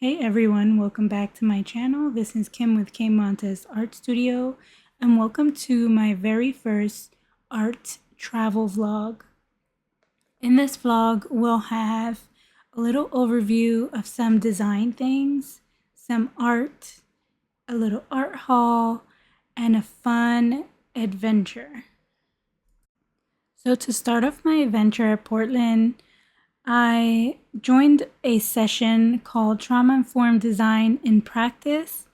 Hey everyone, welcome back to my channel. This is Kim with K Montes Art Studio, and welcome to my very first art travel vlog. In this vlog, we'll have a little overview of some design things, some art, a little art haul, and a fun adventure. So to start off my adventure at Portland, I joined a session called Trauma Informed Design in Practice,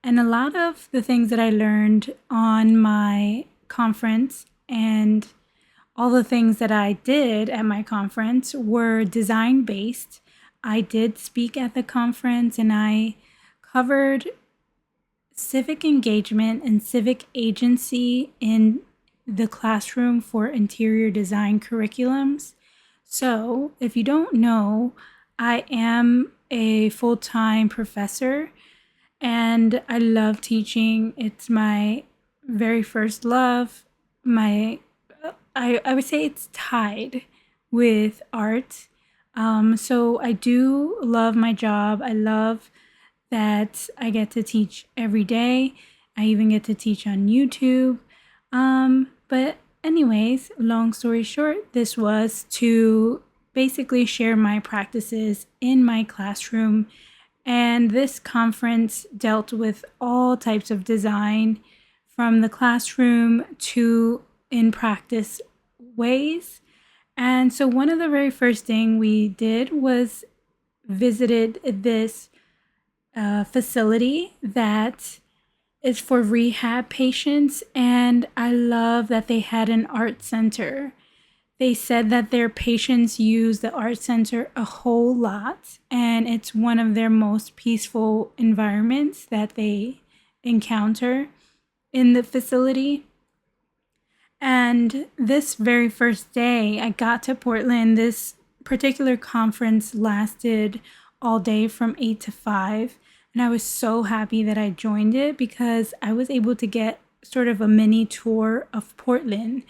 and a lot of the things that I learned on my conference and all the things that I did at my conference were design based. I did speak at the conference and I covered civic engagement and civic agency in the classroom for interior design curriculums. So, if you don't know, I am a full-time professor and I love teaching. It's my very first love. I would say it's tied with art. So I do love my job. I love that I get to teach every day. I even get to teach on YouTube. But anyways, long story short, this was to basically share my practices in my classroom. And this conference dealt with all types of design from the classroom to in practice ways. And so one of the very first thing we did was visited this facility that is for rehab patients, and I love that they had an art center. They said that their patients use the art center a whole lot, and it's one of their most peaceful environments that they encounter in the facility. And this very first day I got to Portland, this particular conference lasted all day from 8 to 5. And I was so happy that I joined it because I was able to get sort of a mini tour of Portland.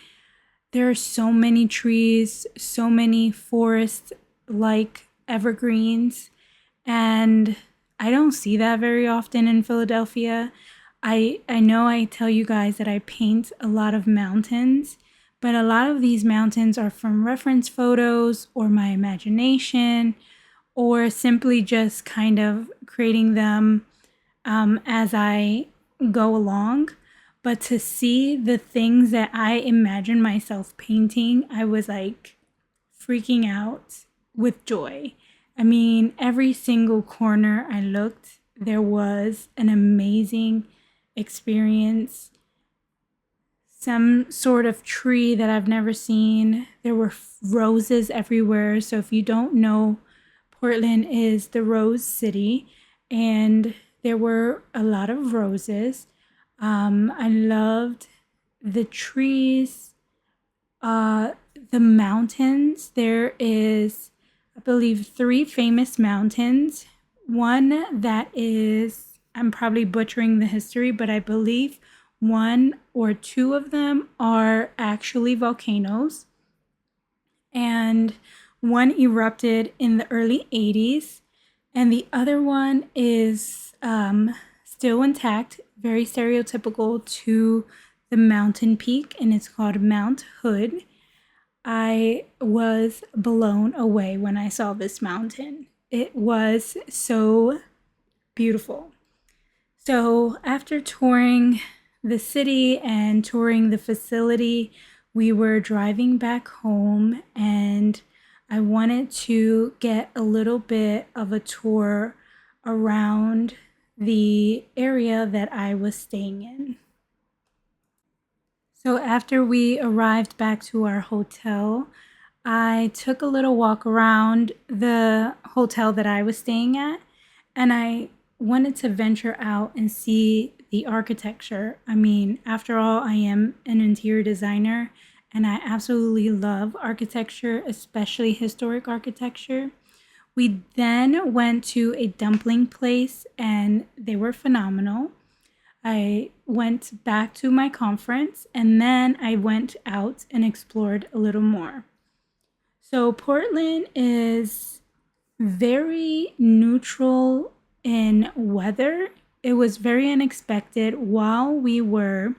There are so many trees, so many forest like evergreens, and I don't see that very often in Philadelphia. I know I tell you guys that I paint a lot of mountains, but a lot of these mountains are from reference photos or my imagination, or simply just kind of creating them as I go along. But to see the things that I imagine myself painting, I was like freaking out with joy. I mean, every single corner I looked, there was an amazing experience. Some sort of tree that I've never seen. There were roses everywhere. So if you don't know, Portland is the Rose City, and there were a lot of roses. I loved the trees, the mountains. There is, I believe, 3 famous mountains. One that is, I'm probably butchering the history, but I believe 1 or 2 of them are actually volcanoes. And one erupted in the early 80s, and the other one is still intact, very stereotypical to the mountain peak, and it's called Mount Hood. I was blown away when I saw this mountain. It was so beautiful. So after touring the city and touring the facility, we were driving back home, and I wanted to get a little bit of a tour around the area that I was staying in. So after we arrived back to our hotel, I took a little walk around the hotel that I was staying at, and I wanted to venture out and see the architecture. I mean, after all, I am an interior designer and I absolutely love architecture, especially historic architecture. We then went to a dumpling place and they were phenomenal. I went back to my conference and then I went out and explored a little more. So Portland is very neutral in weather. It was very unexpected while we were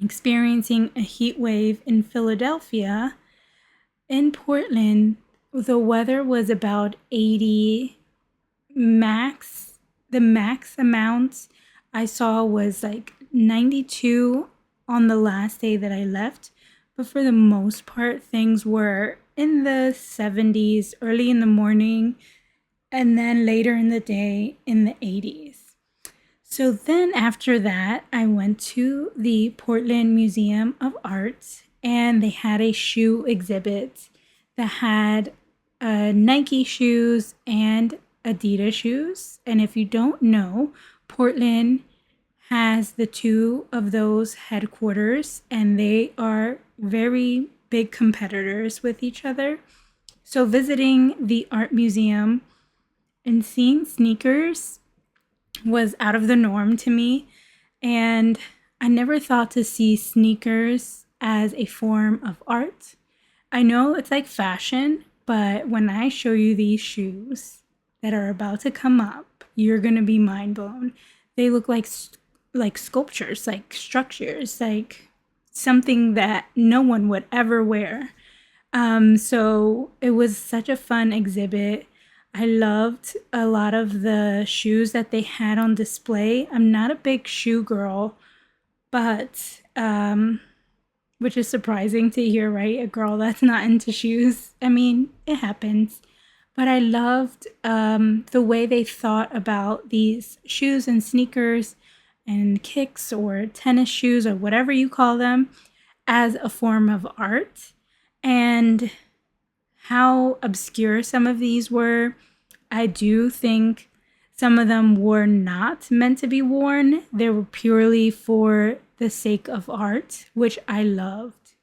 experiencing a heat wave in Philadelphia. In Portland, the weather was about 80 max. The max amount I saw was like 92 on the last day that I left. But for the most part, things were in the 70s early in the morning and then later in the day in the 80s. So then after that, I went to the Portland Museum of Art and they had a shoe exhibit that had Nike shoes and Adidas shoes. And if you don't know, Portland has the two of those headquarters and they are very big competitors with each other. So visiting the art museum and seeing sneakers was out of the norm to me. And I never thought to see sneakers as a form of art. I know it's like fashion, but when I show you these shoes that are about to come up, you're going to be mind blown. They look like sculptures, like structures, like something that no one would ever wear. So it was such a fun exhibit. I loved a lot of the shoes that they had on display. I'm not a big shoe girl, but which is surprising to hear, right? A girl that's not into shoes. I mean, it happens. But I loved the way they thought about these shoes and sneakers and kicks or tennis shoes or whatever you call them as a form of art. And how obscure some of these were. I do think some of them were not meant to be worn. They were purely for the sake of art, which I loved.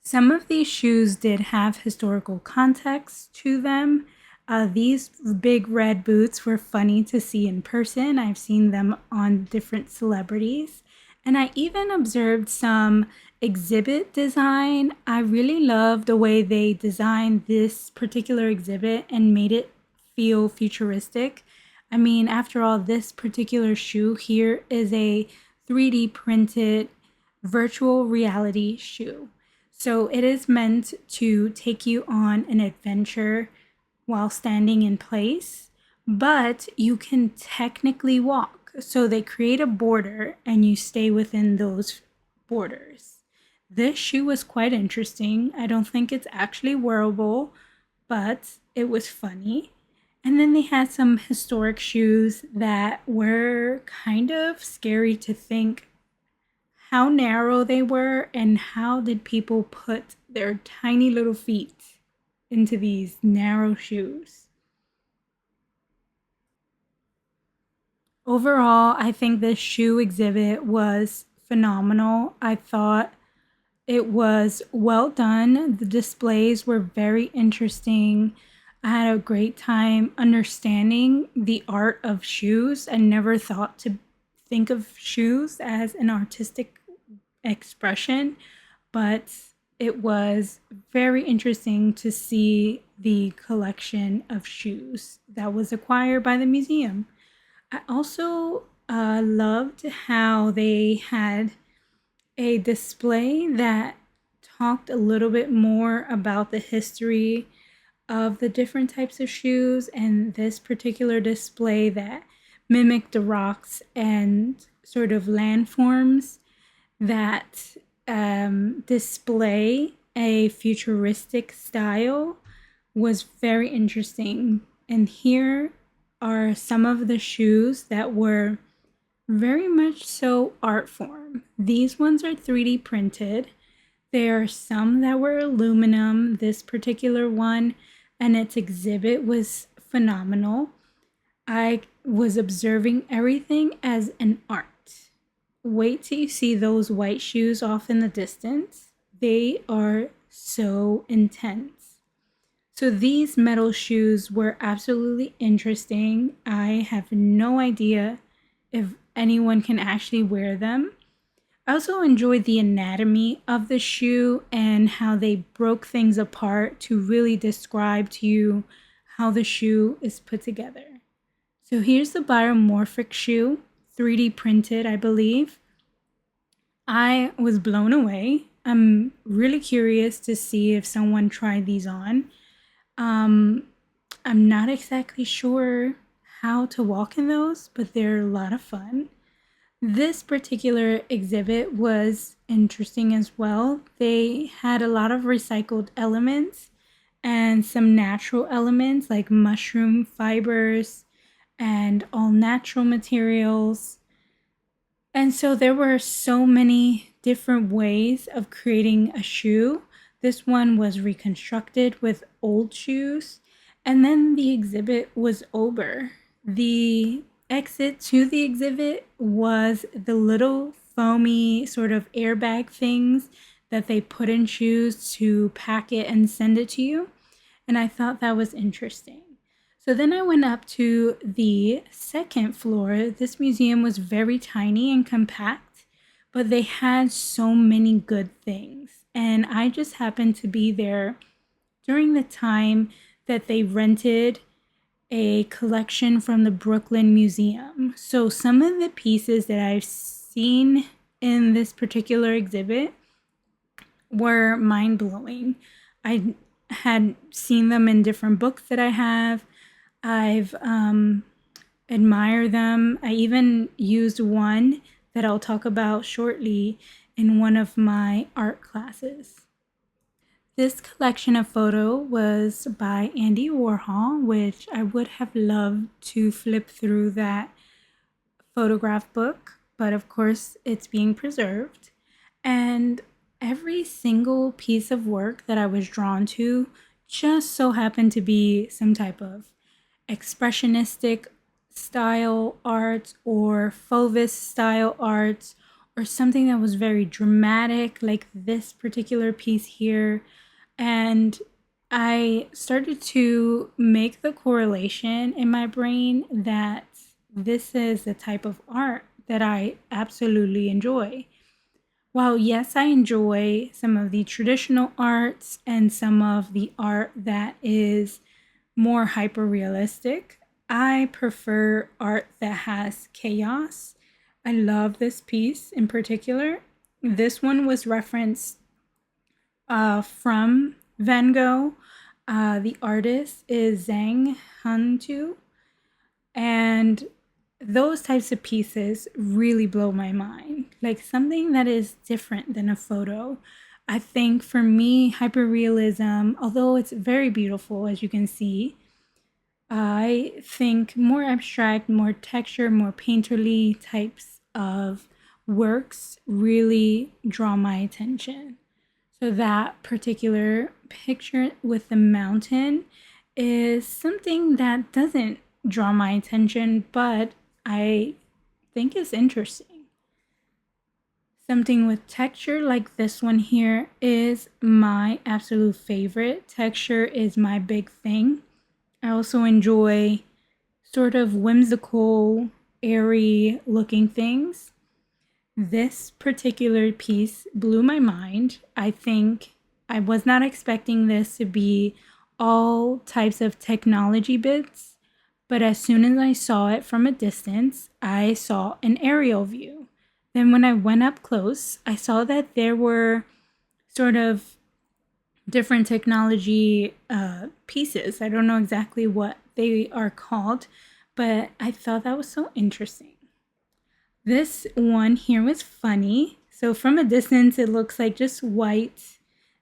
Some of these shoes did have historical context to them. These big red boots were funny to see in person. I've seen them on different celebrities. And I even observed some exhibit design. I really love the way they designed this particular exhibit and made it feel futuristic. I mean, after all, this particular shoe here is a 3D printed virtual reality shoe. So it is meant to take you on an adventure while standing in place, but you can technically walk. So they create a border and you stay within those borders. This shoe was quite interesting. I don't think it's actually wearable, but it was funny. And then they had some historic shoes that were kind of scary to think how narrow they were and how did people put their tiny little feet into these narrow shoes. Overall, I think this shoe exhibit was phenomenal. I thought it was well done. The displays were very interesting. I had a great time understanding the art of shoes. I never thought to think of shoes as an artistic expression, but it was very interesting to see the collection of shoes that was acquired by the museum. I also loved how they had a display that talked a little bit more about the history of the different types of shoes, and this particular display that mimicked the rocks and sort of landforms that display a futuristic style was very interesting. And here are some of the shoes that were very much so art form. These ones are 3D printed. There are some that were aluminum. This particular one and its exhibit was phenomenal. I was observing everything as an art. Wait till you see those white shoes off in the distance. They are so intense. So these metal shoes were absolutely interesting. I have no idea if anyone can actually wear them. I also enjoyed the anatomy of the shoe and how they broke things apart to really describe to you how the shoe is put together. So here's the biomorphic shoe, 3D printed, I believe. I was blown away. I'm really curious to see if someone tried these on. Um, I'm not exactly sure how to walk in those, but they're a lot of fun. This particular exhibit was interesting as well. They had a lot of recycled elements and some natural elements like mushroom fibers and all natural materials. And so there were so many different ways of creating a shoe. This one was reconstructed with old shoes. And then the exhibit was over. The exit to the exhibit was the little foamy sort of airbag things that they put in shoes to pack it and send it to you. And I thought that was interesting. So then I went up to the second floor. This museum was very tiny and compact, but they had so many good things. And I just happened to be there during the time that they rented a collection from the Brooklyn Museum. So some of the pieces that I've seen in this particular exhibit were mind blowing. I had seen them in different books that I have. I've admired them. I even used one that I'll talk about shortly in one of my art classes. This collection of photo was by Andy Warhol, which I would have loved to flip through that photograph book, but of course it's being preserved. And every single piece of work that I was drawn to just so happened to be some type of expressionistic style art or Fauvist style art or something that was very dramatic, like this particular piece here. And I started to make the correlation in my brain that this is the type of art that I absolutely enjoy. While yes, I enjoy some of the traditional arts and some of the art that is more hyper realistic, I prefer art that has chaos. I love this piece in particular. This one was referenced from Van Gogh. The artist is Zhang Hantu. And those types of pieces really blow my mind. Like something that is different than a photo. I think for me, hyperrealism, although it's very beautiful, as you can see, I think more abstract, more texture, more painterly types of works really draw my attention. So that particular picture with the mountain is something that doesn't draw my attention, but I think is interesting. Something with texture like this one here is my absolute favorite. Texture is my big thing. I also enjoy sort of whimsical, airy looking things. This particular piece blew my mind. I think I was not expecting this to be all types of technology bits, but as soon as I saw it from a distance, I saw an aerial view. Then when I went up close, I saw that there were sort of different technology pieces. I don't know exactly what they are called, but I thought that was so interesting. This one here was funny. So from a distance, it looks like just white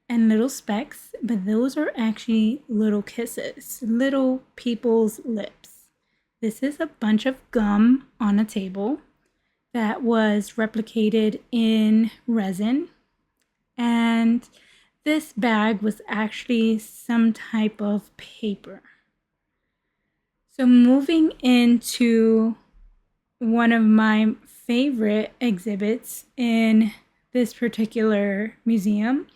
and little specks, but those are actually little kisses, little people's lips. This is a bunch of gum on a table that was replicated in resin. And this bag was actually some type of paper. So moving into one of my favorite exhibits in this particular museum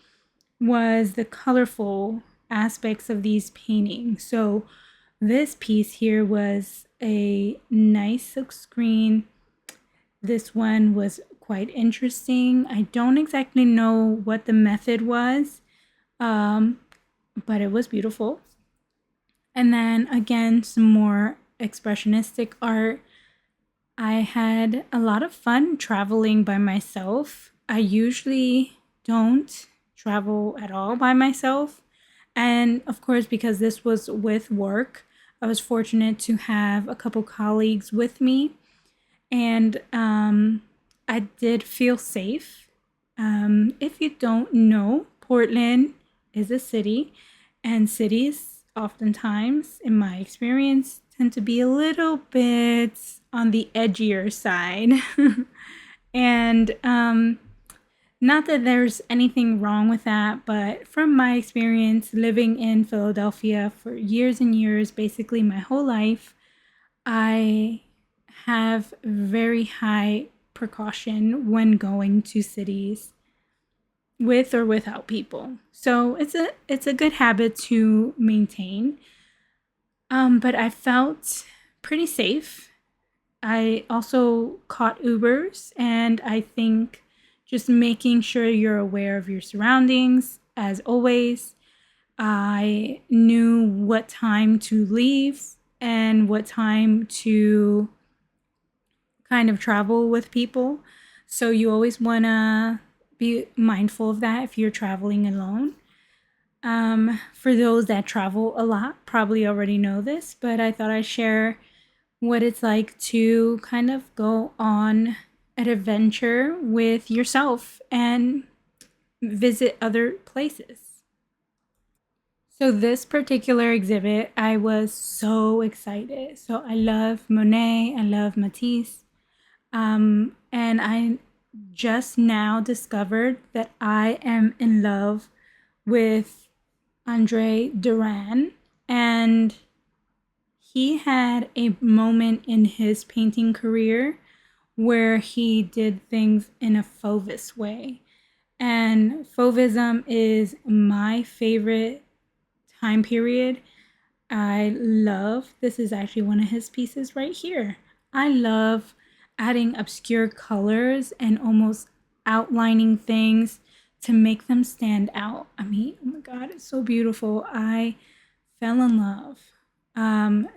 was the colorful aspects of these paintings. So this piece here was a nice silk screen. This one was quite interesting. I don't exactly know what the method was, but it was beautiful. And then again, some more expressionistic art. I had a lot of fun traveling by myself. I usually don't travel at all by myself. And of course, because this was with work, I was fortunate to have a couple colleagues with me. And I did feel safe. If you don't know, Portland is a city, and cities oftentimes, in my experience, tend to be a little bit on the edgier side. And not that there's anything wrong with that, but from my experience living in Philadelphia for years and years, basically my whole life, I have very high precaution when going to cities with or without people. So it's a good habit to maintain. But I felt pretty safe. I also caught Ubers, and I think just making sure you're aware of your surroundings, as always. I knew what time to leave and what time to kind of travel with people. So you always want to be mindful of that if you're traveling alone. For those that travel a lot, probably already know this, but I thought I'd share what it's like to kind of go on an adventure with yourself and visit other places. So, this particular exhibit, I was so excited. So, I love Monet, I love Matisse. And I just now discovered that I am in love with Andre Duran. And he had a moment in his painting career where he did things in a Fauvist way. And Fauvism is my favorite time period. I love, this is actually one of his pieces right here. I love adding obscure colors and almost outlining things to make them stand out. I mean, oh my God, it's so beautiful. I fell in love.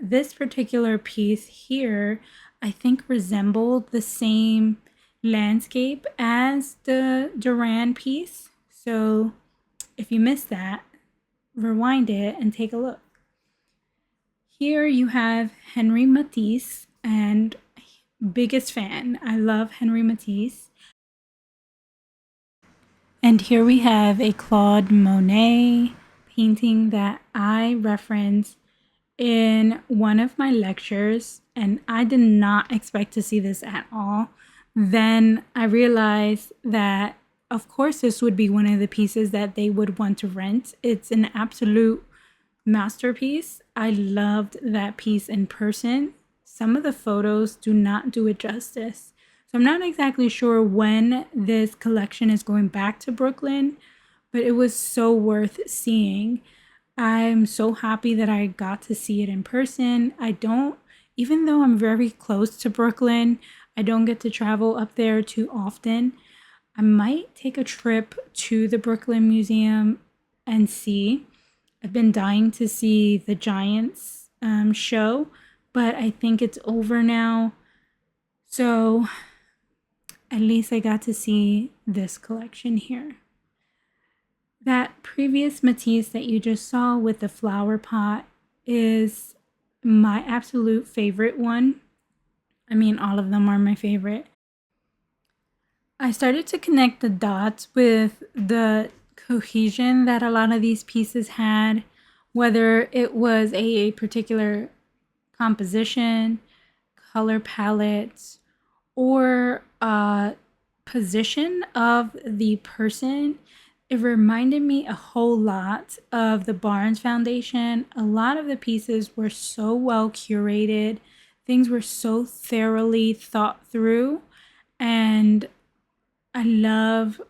This particular piece here, I think, resembled the same landscape as the Duran piece. So if you missed that, rewind it and take a look. Here you have Henri Matisse, and biggest fan. I love Henri Matisse. And here we have a Claude Monet painting that I reference in one of my lectures, and I did not expect to see this at all. Then I realized that, of course, this would be one of the pieces that they would want to rent. It's an absolute masterpiece. I loved that piece in person. Some of the photos do not do it justice. So I'm not exactly sure when this collection is going back to Brooklyn, but it was so worth seeing. I'm so happy that I got to see it in person. Even though I'm very close to Brooklyn, I don't get to travel up there too often. I might take a trip to the Brooklyn Museum and see. I've been dying to see the Giants show, but I think it's over now. So at least I got to see this collection here. That previous Matisse that you just saw with the flower pot is my absolute favorite one. I mean, all of them are my favorite. I started to connect the dots with the cohesion that a lot of these pieces had, whether it was a particular composition, color palette, or a position of the person. It reminded me a whole lot of the Barnes Foundation. A lot of the pieces were so well curated, things were so thoroughly thought through, and I love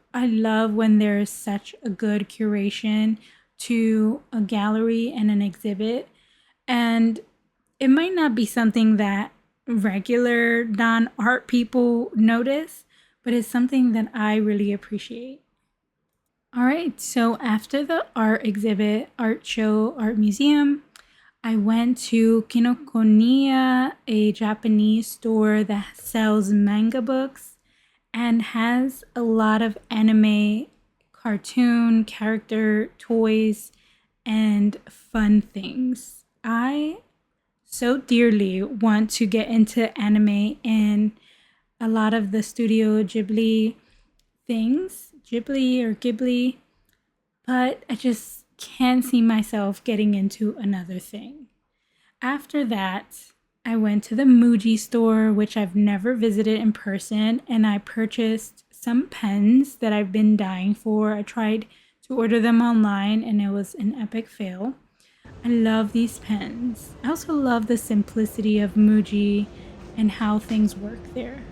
when there's such a good curation to a gallery and an exhibit. And it might not be something that regular non-art people notice, but it's something that I really appreciate. All right, so after the art exhibit, art show, art museum, I went to Kinokuniya, a Japanese store that sells manga books and has a lot of anime, cartoon, character, toys, and fun things. I so dearly want to get into anime and a lot of the Studio Ghibli things, Ghibli, but I just can't see myself getting into another thing. After that, I went to the Muji store, which I've never visited in person, and I purchased some pens that I've been dying for. I tried to order them online and it was an epic fail. I love these pens. I also love the simplicity of Muji and how things work there.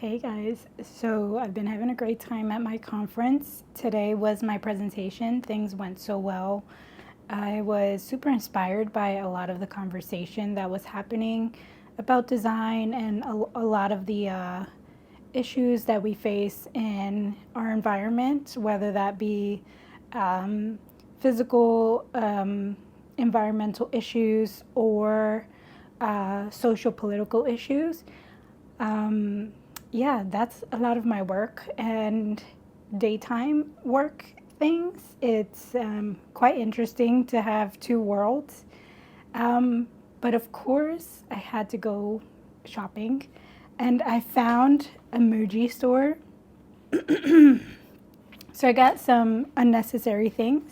Hey guys, so I've been having a great time at my conference. Today was my presentation. Things went so well. I was super inspired by a lot of the conversation that was happening about design and a lot of the issues that we face in our environment, whether that be um, physical, environmental issues, or social political issues. Um, yeah, that's a lot of my work and daytime work things. It's quite interesting to have two worlds. Um, but of course, I had to go shopping and I found a Muji store. So I got some unnecessary things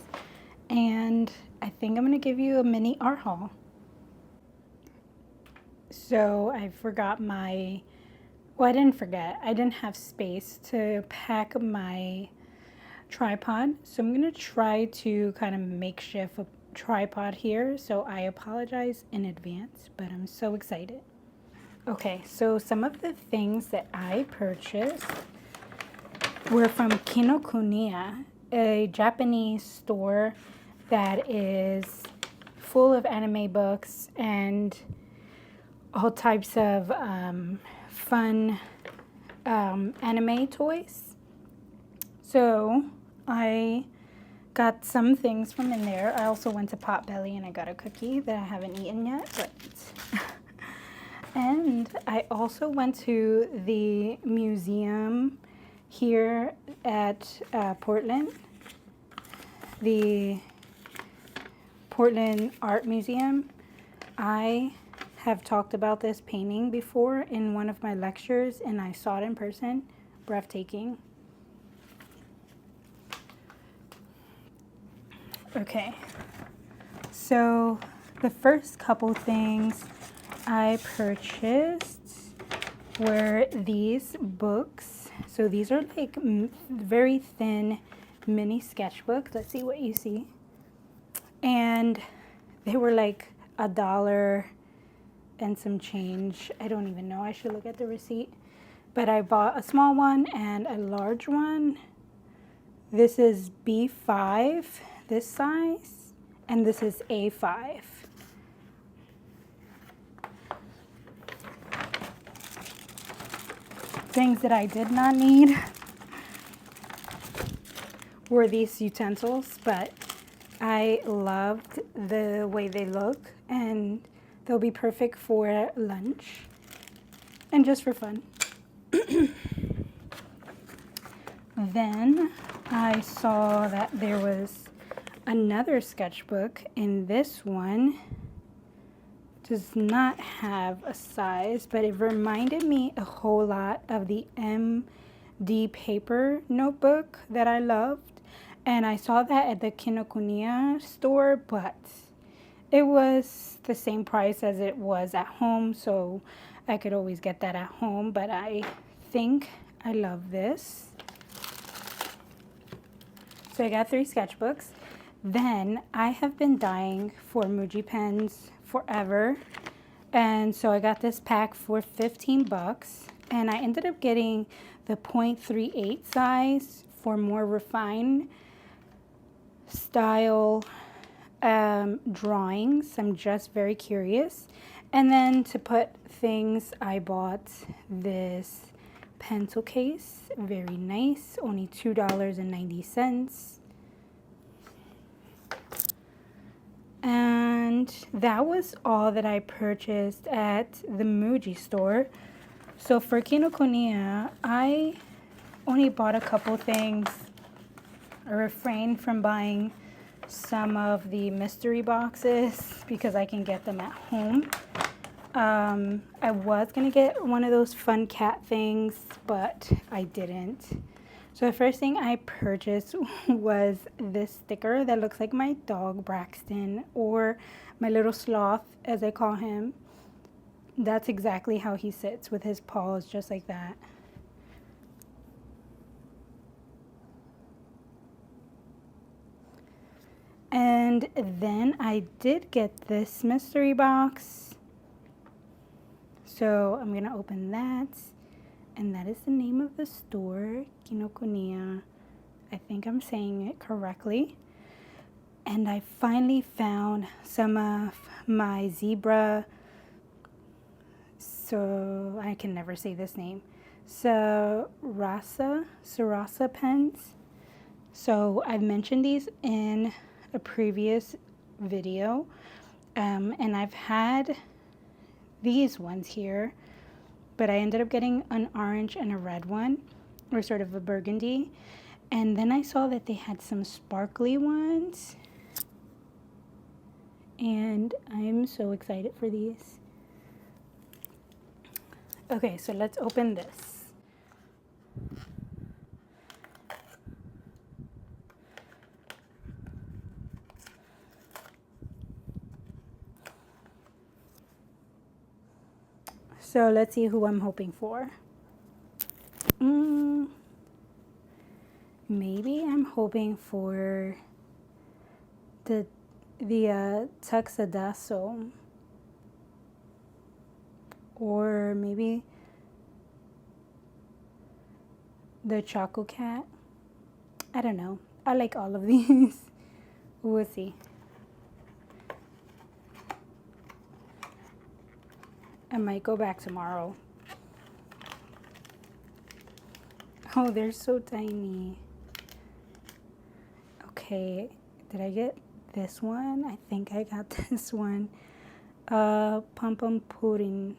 and I think I'm going to give you a mini art haul. So I forgot my Well, I didn't forget. I didn't have space to pack my tripod. So I'm going to try to kind of makeshift a tripod here. So I apologize in advance, but I'm so excited. Okay, so some of the things that I purchased were from Kinokuniya, a Japanese store that is full of anime books and all types of fun anime toys. So I got some things from in there. I also went to Potbelly and I got a cookie that I haven't eaten yet. But and I also went to the museum here at Portland, the Portland Art Museum. I have talked about this painting before in one of my lectures and I saw it in person. Breathtaking. Okay, so the first couple things I purchased were these books. So these are like very thin mini sketchbooks. Let's see what you see. And they were like $1 and some change. I don't even know. I should look at the receipt. But I bought a small one and a large one. This is B5, this size, and this is A5. Things that I did not need were these utensils, but I loved the way they look and they'll be perfect for lunch and just for fun. Then I saw that there was another sketchbook, and this one does not have a size, but it reminded me a whole lot of the MD paper notebook that I loved. And I saw that at the Kinokuniya store, but it was the same price as it was at home, so I could always get that at home, but I think I love this. So I got 3 sketchbooks. Then I have been dying for Muji pens forever. And so I got this pack for $15 and I ended up getting the .38 size for more refined style drawings. I'm just very curious. And then to put things, I bought this pencil case. Very nice, only $2.90. And that was all that I purchased at the Muji store. So for Kinokuniya, I only bought a couple things. I refrained from buying some of the mystery boxes because I can get them at home. I was going to get one of those fun cat things, but I didn't. So the first thing I purchased was this sticker that looks like my dog Braxton, or my little sloth as I call him. That's exactly how he sits, with his paws just like that. And then I did get this mystery box. So I'm going to open that. And that is the name of the store, Kinokuniya. I think I'm saying it correctly. And I finally found some of my zebra, so I can never say this name, Sarasa pens. So I've mentioned these in a previous video, and I've had these ones here, but I ended up getting an orange and a red one, or sort of a burgundy. And then I saw that they had some sparkly ones, and I'm so excited for these. Okay, so let's open this. So let's see who I'm hoping for. Maybe I'm hoping for the Tuxedazo, or maybe the Choco Cat. I don't know. I like all of these. We'll see. I might go back tomorrow. Oh, they're so tiny. Okay, did I get this one? I think I got this one. Pum Pum Pudding.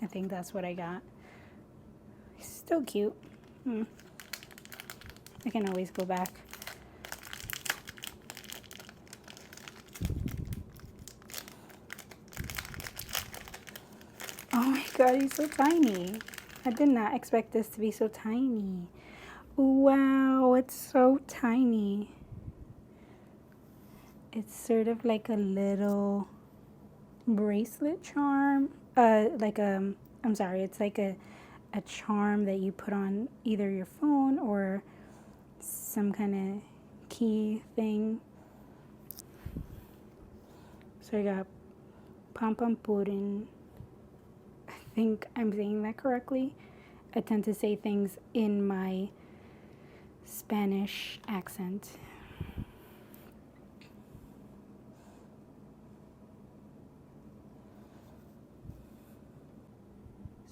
I think that's what I got. Still cute. I can always go back. Oh my god, he's so tiny. I did not expect this to be so tiny. Wow, it's so tiny. It's sort of like a little bracelet charm. It's like a charm that you put on either your phone or some kind of key thing. So I got Pom Pom Pudding. I think I'm saying that correctly. I tend to say things in my Spanish accent.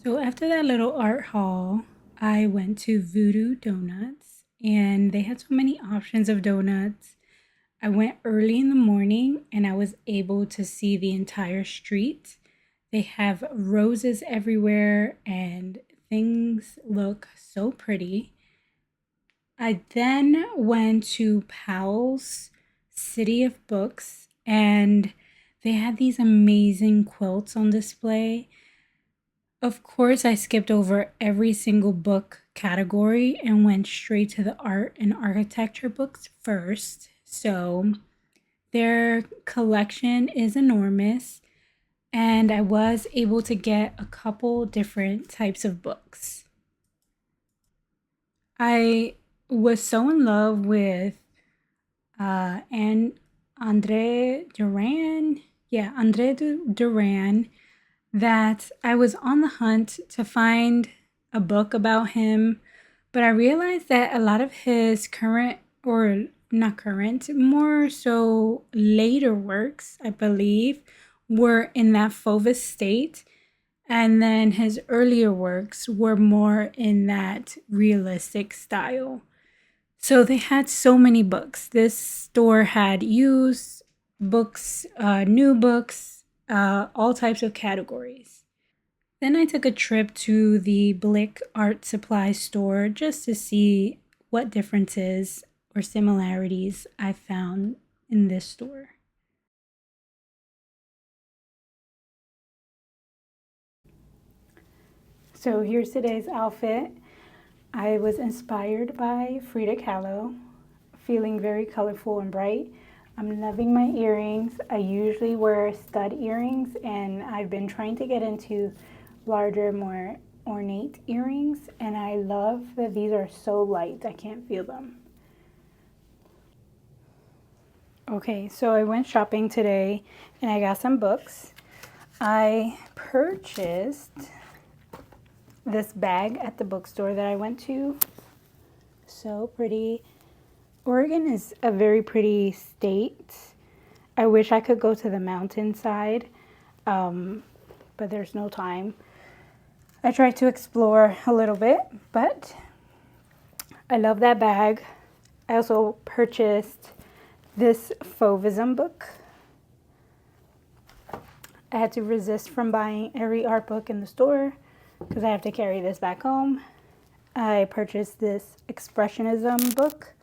So after that little art haul, I went to Voodoo Donuts, and they had so many options of donuts. I went early in the morning and I was able to see the entire street. They have roses everywhere and things look so pretty. I then went to Powell's City of Books, and they had these amazing quilts on display. Of course, I skipped over every single book category and went straight to the art and architecture books first. So their collection is enormous, and I was able to get a couple different types of books. I was so in love with and Andre Duran. Yeah, Andre Duran, that I was on the hunt to find a book about him, but I realized that a lot of his current, or not current, more so later works, I believe, were in that Fauve state. And then his earlier works were more in that realistic style. So they had so many books. This store had used books, new books, all types of categories. Then I took a trip to the Blick art supply store just to see what differences or similarities I found in this store. So here's today's outfit. I was inspired by Frida Kahlo, feeling very colorful and bright. I'm loving my earrings. I usually wear stud earrings, and I've been trying to get into larger, more ornate earrings, and I love that these are so light, I can't feel them. Okay, so I went shopping today and I got some books. I purchased this bag at the bookstore that I went to. So pretty. Oregon is a very pretty state. I wish I could go to the mountainside, but there's no time. I tried to explore a little bit, but I love that bag. I also purchased this Fauvism book. I had to resist from buying every art book in the store because I have to carry this back home. I purchased this Expressionism book.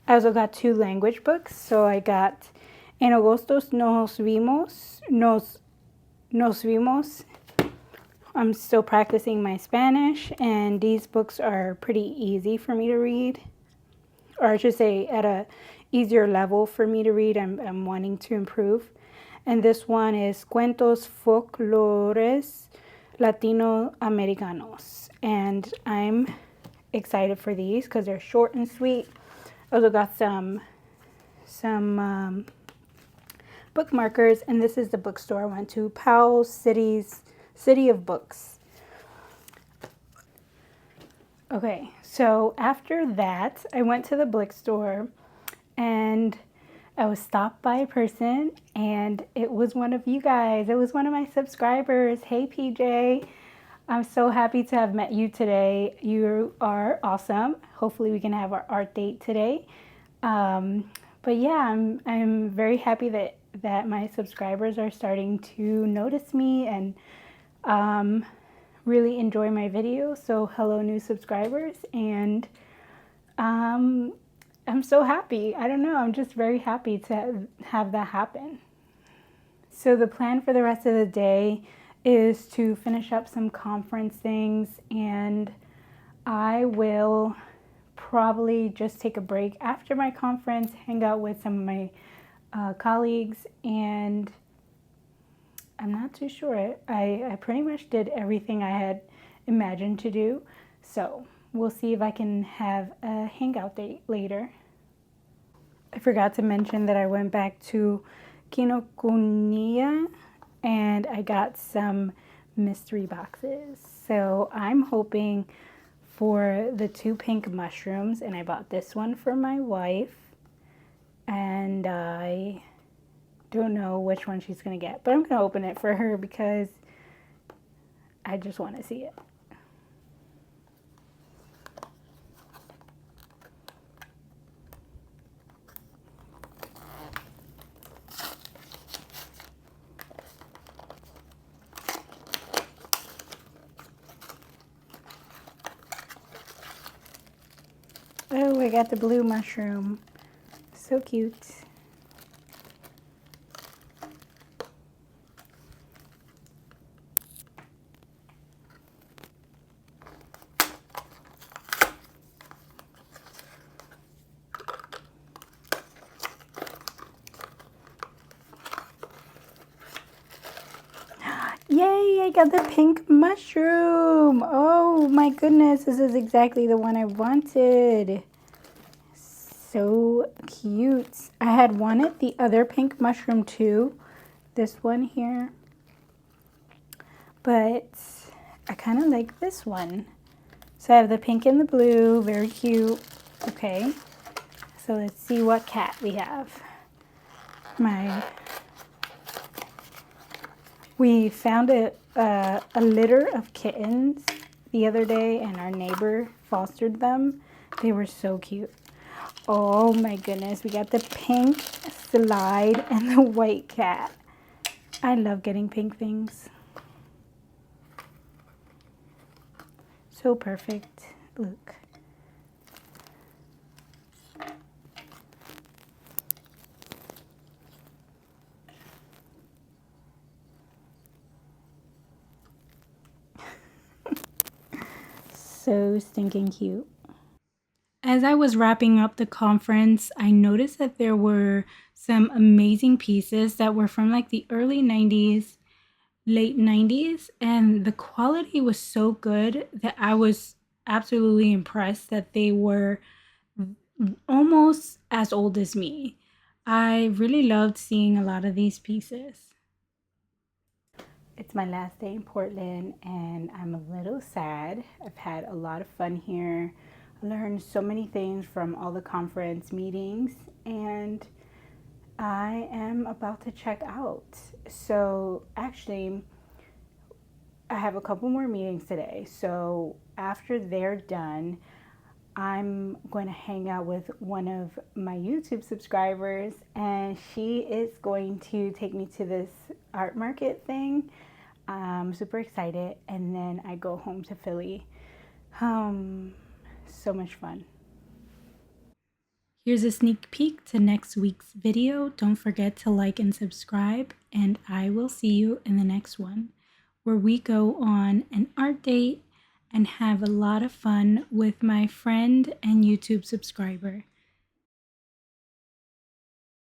I also got 2 language books. So I got En Agosto nos vimos. I'm still practicing my Spanish, and these books are pretty easy for me to read, or I should say at a easier level for me to read. I'm wanting to improve. And this one is Cuentos Folklores Latinoamericanos. And I'm excited for these because they're short and sweet. I also got some bookmarkers, and this is the bookstore I went to, Powell's City of Books. Okay, so after that, I went to the Blick store, and I was stopped by a person, and it was one of you guys. It was one of my subscribers. Hey, PJ. I'm so happy to have met you today. You are awesome. Hopefully we can have our art date today. But yeah, I'm very happy that my subscribers are starting to notice me and really enjoy my videos. So hello, new subscribers, and I'm so happy. I don't know, I'm just very happy to have that happen. So the plan for the rest of the day is to finish up some conference things, and I will probably just take a break after my conference, hang out with some of my colleagues, and I'm not too sure. I pretty much did everything I had imagined to do, so we'll see if I can have a hangout date later. I forgot to mention that I went back to Kinokuniya and I got some mystery boxes. So I'm hoping for the 2 pink mushrooms, and I bought this one for my wife, and I don't know which one she's gonna get, but I'm gonna open it for her because I just want to see it. Oh, I got the blue mushroom. So cute. Yay, I got the pink mushroom. Oh my goodness, this is exactly the one I wanted. So cute. I had wanted the other pink mushroom too, this one here, but I kind of like this one. So I have the pink and the blue, very cute. Okay, so let's see what cat we have. We found a litter of kittens the other day, and our neighbor fostered them. They were so cute. Oh my goodness, we got the pink slide and the white cat. I love getting pink things. So perfect. Look. So stinking cute. As I was wrapping up the conference, I noticed that there were some amazing pieces that were from like the early 90s, late 90s, and the quality was so good that I was absolutely impressed that they were almost as old as me. I really loved seeing a lot of these pieces. It's my last day in Portland and I'm a little sad. I've had a lot of fun here. I learned so many things from all the conference meetings and I am about to check out. So actually, I have a couple more meetings today. So after they're done, I'm going to hang out with one of my YouTube subscribers, and she is going to take me to this art market thing. I'm super excited, and then I go home to Philly. So much fun. Here's a sneak peek to next week's video. Don't forget to like and subscribe, and I will see you in the next one, where we go on an art date and have a lot of fun with my friend and YouTube subscriber.